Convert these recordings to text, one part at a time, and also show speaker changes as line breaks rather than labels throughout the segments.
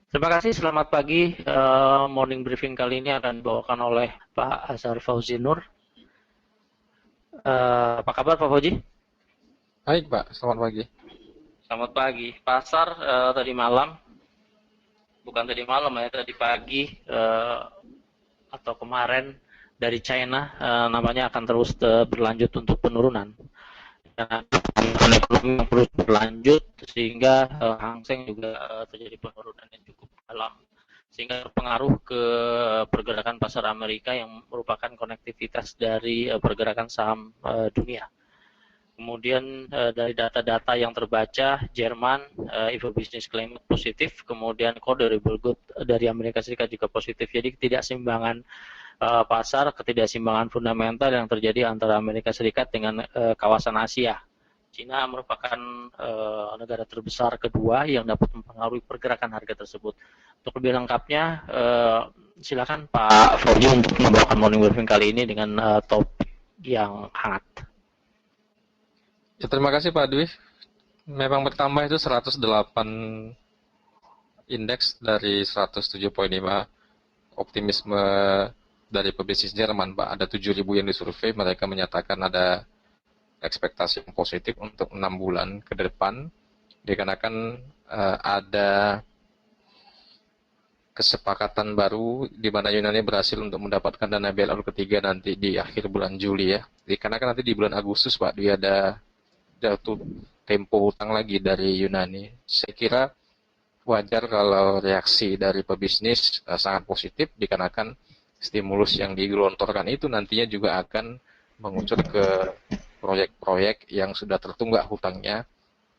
Terima kasih, selamat pagi. Morning briefing kali ini akan dibawakan oleh Pak Azhar Fauzi Nur. Apa kabar Pak Fauzi?
Baik, Pak. Selamat pagi.
Selamat pagi. Pasar tadi malam, bukan tadi malam ya, tadi pagi atau kemarin dari China namanya akan terus berlanjut untuk penurunan. Dan ekonomi yang terus berlanjut sehingga Hang Seng juga terjadi penurunan yang cukup dalam, sehingga berpengaruh ke pergerakan pasar Amerika yang merupakan konektivitas dari pergerakan saham dunia. Kemudian dari data-data yang terbaca, Jerman Ifo Business Climate positif, kemudian Core Durable Good dari Amerika Serikat juga positif. Jadi ketidakseimbangan pasar, ketidakseimbangan fundamental yang terjadi antara Amerika Serikat dengan kawasan Asia. Cina merupakan negara terbesar kedua yang dapat mempengaruhi pergerakan harga tersebut. Untuk lebih lengkapnya, silakan Pak Fauzi untuk membawakan morning briefing kali ini dengan topik yang hangat.
Ya, terima kasih Pak Dwi. Memang bertambah itu 108 indeks dari 107,5. Optimisme dari pebisnis Jerman, Pak. Ada 7.000 yang disurvei, mereka menyatakan ada ekspektasi yang positif untuk 6 bulan ke depan. Dikarenakan ada kesepakatan baru di mana Yunani berhasil untuk mendapatkan dana bailout ketiga nanti di akhir bulan Juli ya. Dikarenakan nanti di bulan Agustus Pak, dia ada jatuh tempo hutang lagi dari Yunani. Saya kira wajar kalau reaksi dari pebisnis sangat positif dikarenakan stimulus yang digelontorkan itu nantinya juga akan mengucur ke proyek-proyek yang sudah tertunggak hutangnya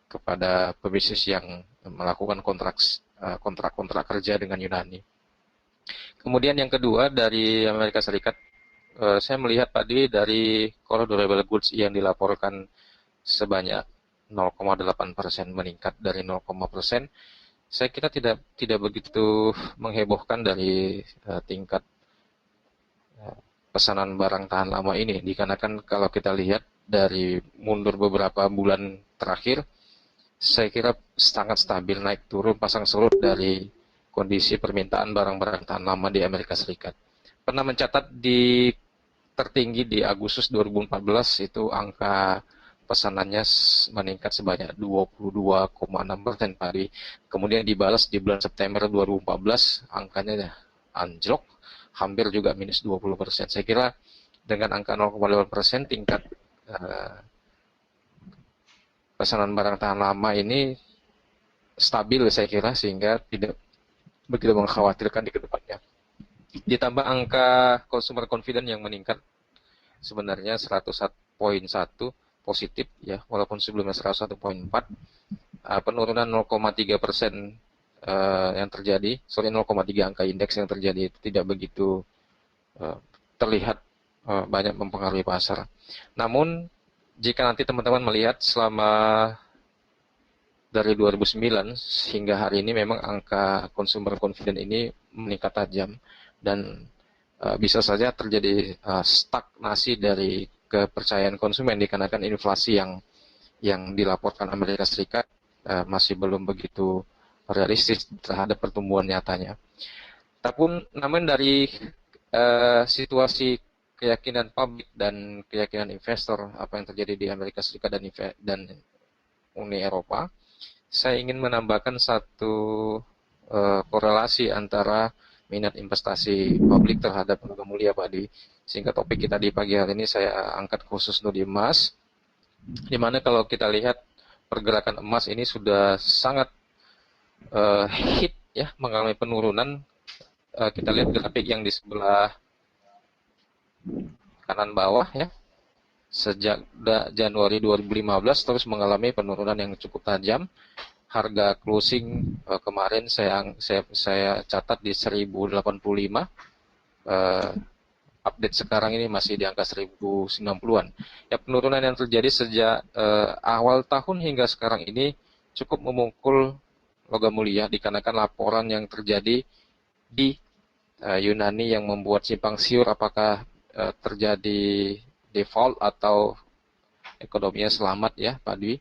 kepada pebisnis yang melakukan kontrak-kontrak kerja dengan Yunani. Kemudian yang kedua dari Amerika Serikat, saya melihat tadi dari core durable goods yang dilaporkan sebanyak 0,8% meningkat dari 0,%. Saya kira tidak begitu menghebohkan dari tingkat pesanan barang tahan lama ini, dikarenakan kalau kita lihat dari mundur beberapa bulan terakhir, saya kira sangat stabil naik turun pasang surut dari kondisi permintaan barang-barang tahan lama di Amerika Serikat. Pernah mencatat di tertinggi di Agustus 2014 itu angka pesanannya meningkat sebanyak 22,6% padi. Kemudian dibalas di bulan September 2014 angkanya anjlok hampir juga minus 20%. Saya kira dengan angka 0,8% tingkat pesanan barang tahan lama ini stabil saya kira sehingga tidak begitu mengkhawatirkan di kedepannya. Ditambah angka consumer confidence yang meningkat sebenarnya 101,1 positif ya, walaupun sebelumnya 101,4, penurunan 0,3% yang terjadi, 0,3 angka indeks yang terjadi itu tidak begitu terlihat banyak mempengaruhi pasar. Namun jika nanti teman-teman melihat selama dari 2009 hingga hari ini memang angka consumer confidence ini meningkat tajam dan bisa saja terjadi stagnasi dari kepercayaan konsumen dikarenakan inflasi yang dilaporkan Amerika Serikat masih belum begitu realistis terhadap pertumbuhan nyatanya. Namun dari situasi keyakinan publik dan keyakinan investor apa yang terjadi di Amerika Serikat dan Uni Eropa, saya ingin menambahkan satu korelasi antara minat investasi publik terhadap logam mulia Pak Di. Sehingga topik kita di pagi hari ini saya angkat khusus di emas, di mana kalau kita lihat pergerakan emas ini sudah sangat hit ya, mengalami penurunan. Kita lihat grafik yang di sebelah kanan bawah ya, sejak Januari 2015 terus mengalami penurunan yang cukup tajam. Harga closing kemarin saya catat di 1085. Update sekarang ini masih di angka 1090-an. Ya, penurunan yang terjadi sejak awal tahun hingga sekarang ini cukup memukul logam mulia dikarenakan laporan yang terjadi di Yunani yang membuat simpang siur apakah terjadi default atau ekonominya selamat ya Pak Dwi.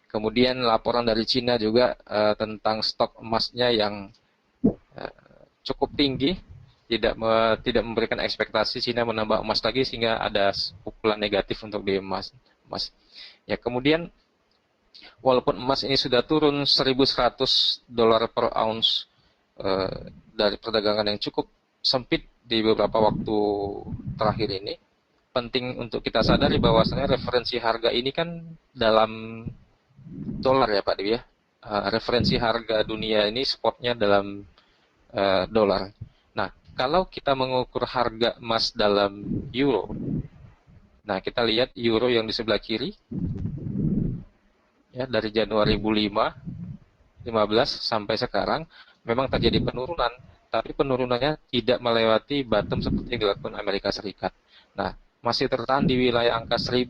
Kemudian laporan dari Cina juga tentang stok emasnya yang cukup tinggi, tidak memberikan ekspektasi Cina menambah emas lagi sehingga ada pukulan negatif untuk di emas. Ya, kemudian walaupun emas ini sudah turun 1.100 dolar per ounce dari perdagangan yang cukup sempit di beberapa waktu terakhir ini, penting untuk kita sadari bahwasanya referensi harga ini kan dalam dolar ya Pak Dewi ya. Referensi harga dunia ini spotnya dalam dolar. Nah, kalau kita mengukur harga emas dalam euro, nah kita lihat euro yang di sebelah kiri, ya dari Januari 2015 sampai sekarang memang terjadi penurunan, tapi penurunannya tidak melewati bottom seperti yang dilakukan Amerika Serikat. Nah, masih tertahan di wilayah angka 1.000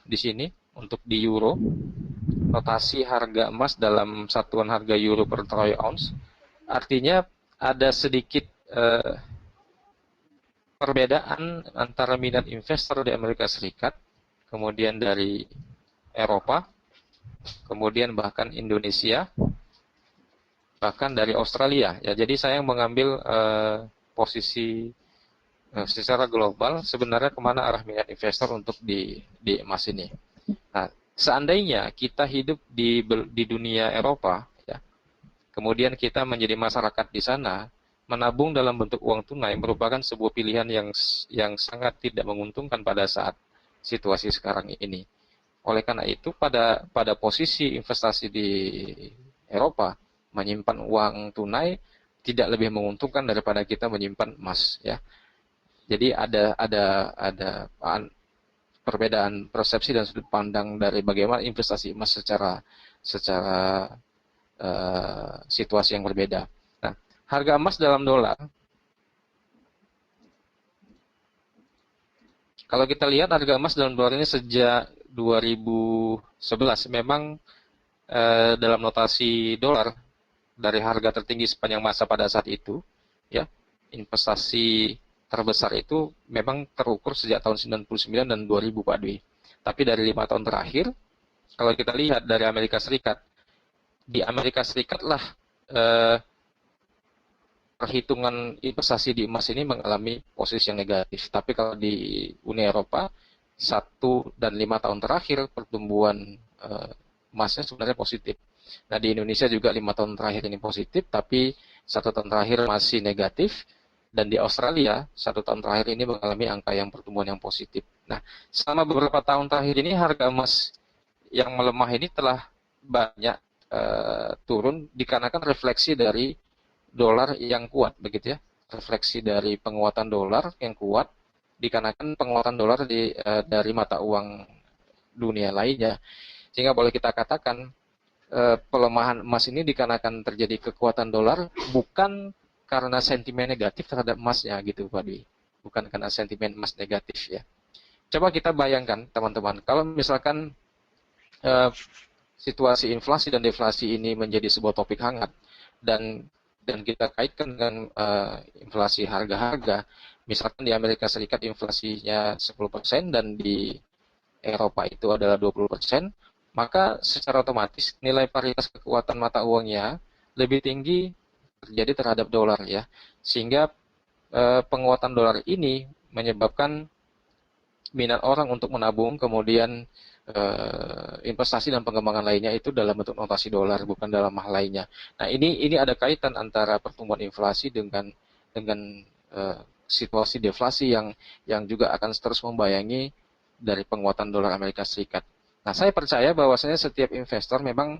di sini untuk di euro. Notasi harga emas dalam satuan harga euro per troy ounce, artinya ada sedikit perbedaan antara minat investor di Amerika Serikat, kemudian dari Eropa, kemudian bahkan Indonesia, bahkan dari Australia. Ya, jadi saya mengambil posisi secara global sebenarnya kemana arah minat investor untuk di emas ini. Nah, seandainya kita hidup di dunia Eropa, ya, kemudian kita menjadi masyarakat di sana, menabung dalam bentuk uang tunai merupakan sebuah pilihan yang sangat tidak menguntungkan pada saat situasi sekarang ini. Oleh karena itu, pada posisi investasi di Eropa, menyimpan uang tunai tidak lebih menguntungkan daripada kita menyimpan emas, ya. Jadi ada perbedaan persepsi dan sudut pandang dari bagaimana investasi emas secara situasi yang berbeda. Nah, harga emas dalam dolar, kalau kita lihat harga emas dalam dolar ini sejak 2011 memang dalam notasi dolar dari harga tertinggi sepanjang masa pada saat itu, ya, investasi terbesar itu memang terukur sejak tahun 99 dan 2000 Pak Dwi. Tapi dari 5 tahun terakhir, kalau kita lihat dari Amerika Serikat, di Amerika Serikat lah perhitungan investasi di emas ini mengalami posisi yang negatif. Tapi kalau di Uni Eropa, 1 dan 5 tahun terakhir pertumbuhan emasnya sebenarnya positif. Nah, di Indonesia juga 5 tahun terakhir ini positif, tapi 1 tahun terakhir masih negatif. Dan di Australia, 1 tahun terakhir ini mengalami angka yang pertumbuhan yang positif. Nah, selama beberapa tahun terakhir ini harga emas yang melemah ini telah banyak turun dikarenakan refleksi dari dolar yang kuat, begitu ya. Refleksi dari penguatan dolar yang kuat dikarenakan penguatan dolar dari mata uang dunia lainnya. Sehingga boleh kita katakan pelemahan emas ini dikarenakan terjadi kekuatan dolar bukan karena sentimen negatif terhadap emasnya gitu Pak Dwi. Bukan karena sentimen emas negatif ya. Coba kita bayangkan teman-teman, kalau misalkan situasi inflasi dan deflasi ini menjadi sebuah topik hangat dan kita kaitkan dengan inflasi harga-harga, misalkan di Amerika Serikat inflasinya 10% dan di Eropa itu adalah 20%, maka secara otomatis nilai paritas kekuatan mata uangnya lebih tinggi terjadi terhadap dolar ya, sehingga penguatan dolar ini menyebabkan minat orang untuk menabung kemudian investasi dan pengembangan lainnya itu dalam bentuk notasi dolar bukan dalam hal lainnya. Nah ini ada kaitan antara pertumbuhan inflasi dengan situasi deflasi yang juga akan terus membayangi dari penguatan dolar Amerika Serikat. Nah saya percaya bahwasanya setiap investor memang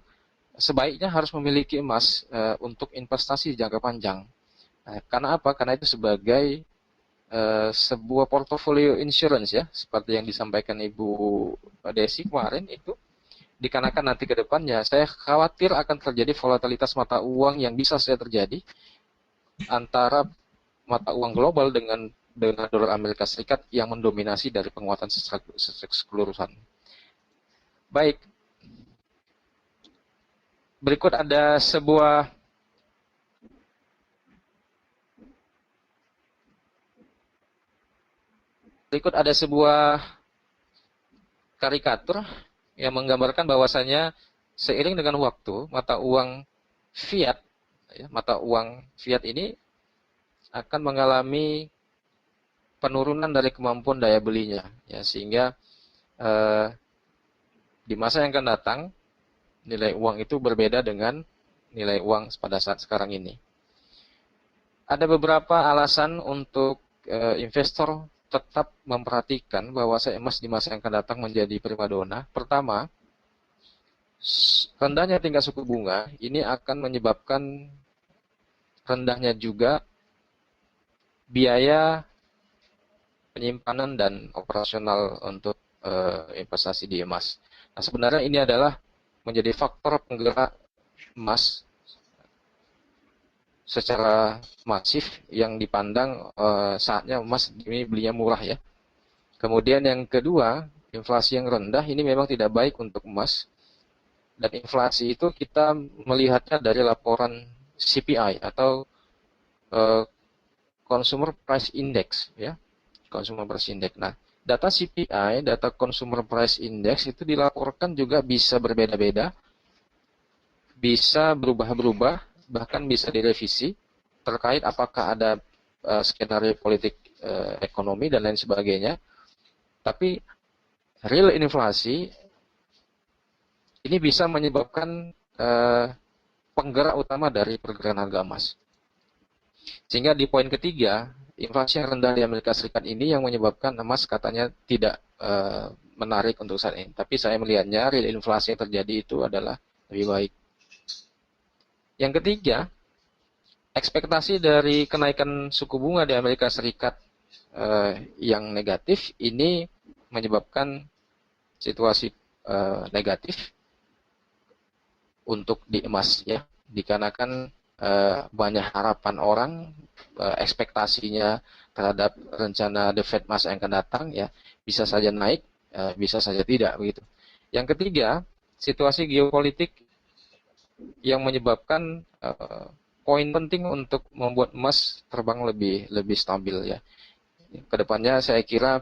sebaiknya harus memiliki emas untuk investasi jangka panjang. Karena apa? Karena itu sebagai sebuah portfolio insurance ya, seperti yang disampaikan Ibu Desi kemarin itu, dikarenakan nanti ke depannya saya khawatir akan terjadi volatilitas mata uang yang bisa saja terjadi antara mata uang global dengan dolar Amerika Serikat yang mendominasi dari penguatan secara keseluruhan. Baik. Berikut ada sebuah karikatur yang menggambarkan bahwasannya seiring dengan waktu mata uang fiat ini akan mengalami penurunan dari kemampuan daya belinya, ya, sehingga eh, di masa yang akan datang nilai uang itu berbeda dengan nilai uang pada saat sekarang ini. Ada beberapa alasan untuk investor tetap memperhatikan bahwa emas di masa yang akan datang menjadi primadona. Pertama, rendahnya tingkat suku bunga ini akan menyebabkan rendahnya juga biaya penyimpanan dan operasional untuk investasi di emas. Nah, sebenarnya ini adalah menjadi faktor penggerak emas secara masif yang dipandang saatnya emas ini belinya murah, ya. Kemudian yang kedua, inflasi yang rendah ini memang tidak baik untuk emas. Dan inflasi itu kita melihatnya dari laporan CPI atau Consumer Price Index, ya. Consumer Price Index. Nah, data CPI, data Consumer Price Index itu dilaporkan juga bisa berbeda-beda, bisa berubah-berubah, bahkan bisa direvisi terkait apakah ada skenario politik, ekonomi dan lain sebagainya. Tapi real inflasi ini bisa menyebabkan penggerak utama dari pergerakan harga emas. Sehingga di poin ketiga, inflasi yang rendah di Amerika Serikat ini yang menyebabkan emas katanya tidak menarik untuk saat ini. Tapi saya melihatnya real inflasi yang terjadi itu adalah lebih baik. Yang ketiga, ekspektasi dari kenaikan suku bunga di Amerika Serikat yang negatif ini menyebabkan situasi negatif untuk di emas, ya, dikarenakan banyak harapan orang, ekspektasinya terhadap rencana The Fed masa yang akan datang, ya, bisa saja naik, bisa saja tidak, begitu. Yang ketiga, situasi geopolitik yang menyebabkan poin penting untuk membuat emas terbang lebih stabil, ya. Kedepannya saya kira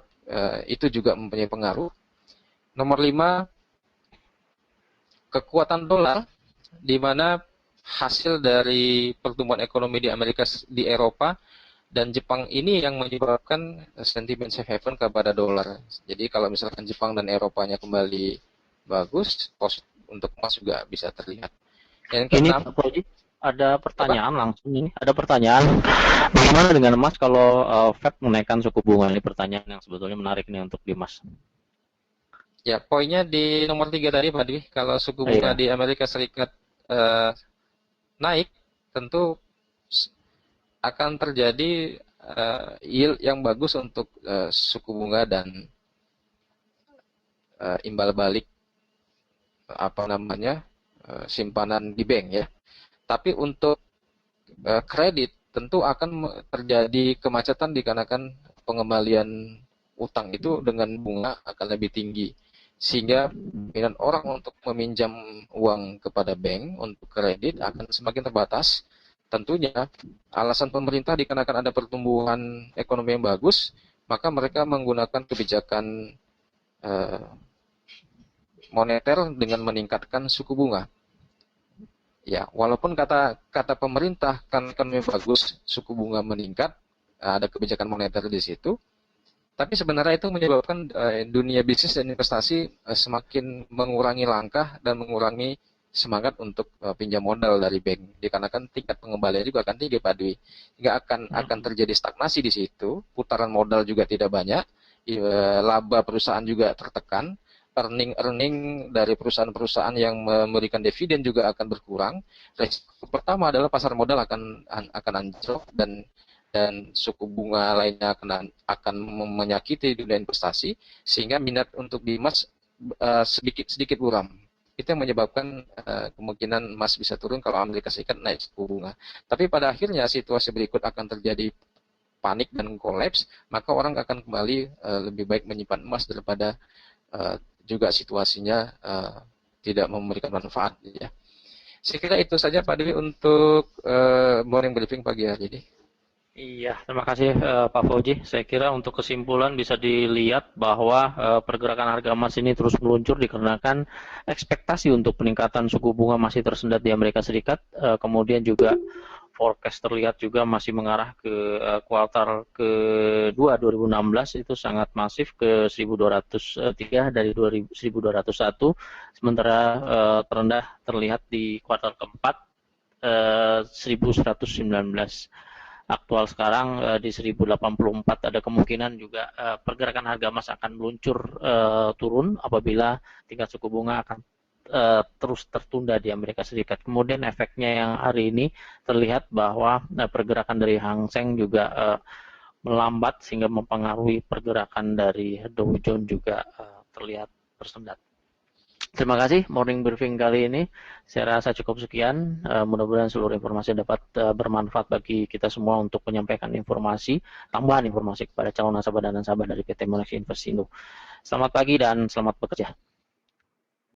itu juga mempunyai pengaruh. Nomor 5, kekuatan dolar, di mana hasil dari pertumbuhan ekonomi di Eropa dan Jepang ini yang menyebabkan sentimen safe haven kepada dolar. Jadi kalau misalkan Jepang dan Eropanya kembali bagus, untuk emas juga bisa terlihat. Yang
Ini
keenam,
Pak Fauzi, ada pertanyaan langsung ini. Ada pertanyaan, bagaimana dengan emas kalau Fed menaikkan suku bunga? Ini pertanyaan yang sebetulnya menarik nih untuk di emas.
ya, poinnya di nomor 3 tadi, Pak Dwi. Kalau suku bunga
Iya.
di Amerika Serikat naik, tentu akan terjadi yield yang bagus untuk suku bunga dan imbal balik simpanan di bank, ya. Tapi untuk kredit tentu akan terjadi kemacetan dikarenakan pengembalian utang itu dengan bunga akan lebih tinggi, sehingga minat orang untuk meminjam uang kepada bank untuk kredit akan semakin terbatas. Tentunya alasan pemerintah dikarenakan ada pertumbuhan ekonomi yang bagus, maka mereka menggunakan kebijakan moneter dengan meningkatkan suku bunga. Ya, walaupun kata pemerintah kan ekonomi bagus, suku bunga meningkat, ada kebijakan moneter di situ, tapi sebenarnya itu menyebabkan dunia bisnis dan investasi semakin mengurangi langkah dan mengurangi semangat untuk pinjam modal dari bank, dikarenakan tingkat pengembalian juga akan tinggi, Pak Dwi. Hingga akan terjadi stagnasi di situ, putaran modal juga tidak banyak, laba perusahaan juga tertekan, earning dari perusahaan-perusahaan yang memberikan dividen juga akan berkurang. Resiko pertama adalah pasar modal akan anjlok dan suku bunga lainnya akan menyakiti dunia investasi, sehingga minat untuk di emas sedikit buram. Itu yang menyebabkan kemungkinan emas bisa turun kalau Amerika Serikat naik suku bunga. Tapi pada akhirnya situasi berikut akan terjadi panik dan kolaps, maka orang akan kembali lebih baik menyimpan emas daripada juga situasinya tidak memberikan manfaat, ya. Saya kira itu saja Pak Dewi untuk morning briefing pagi hari ini.
Iya, terima kasih Pak Fauzi. Saya kira untuk kesimpulan bisa dilihat bahwa pergerakan harga emas ini terus meluncur dikarenakan ekspektasi untuk peningkatan suku bunga masih tersendat di Amerika Serikat, kemudian juga forecast terlihat juga masih mengarah ke kuartal kedua 2016 itu sangat masif ke 1203 dari 1201, sementara terendah terlihat di kuartal keempat 1119. Aktual sekarang di 1084, ada kemungkinan juga pergerakan harga emas akan meluncur turun apabila tingkat suku bunga akan terus tertunda di Amerika Serikat. Kemudian efeknya yang hari ini terlihat bahwa pergerakan dari Hang Seng juga melambat sehingga mempengaruhi pergerakan dari Dow Jones juga terlihat tersendat. Terima kasih morning briefing kali ini. Saya rasa cukup sekian. Mudah-mudahan seluruh informasi dapat bermanfaat bagi kita semua untuk menyampaikan informasi, tambahan informasi kepada calon nasabah dan nasabah dari PT Monex Investindo. Selamat pagi dan selamat bekerja.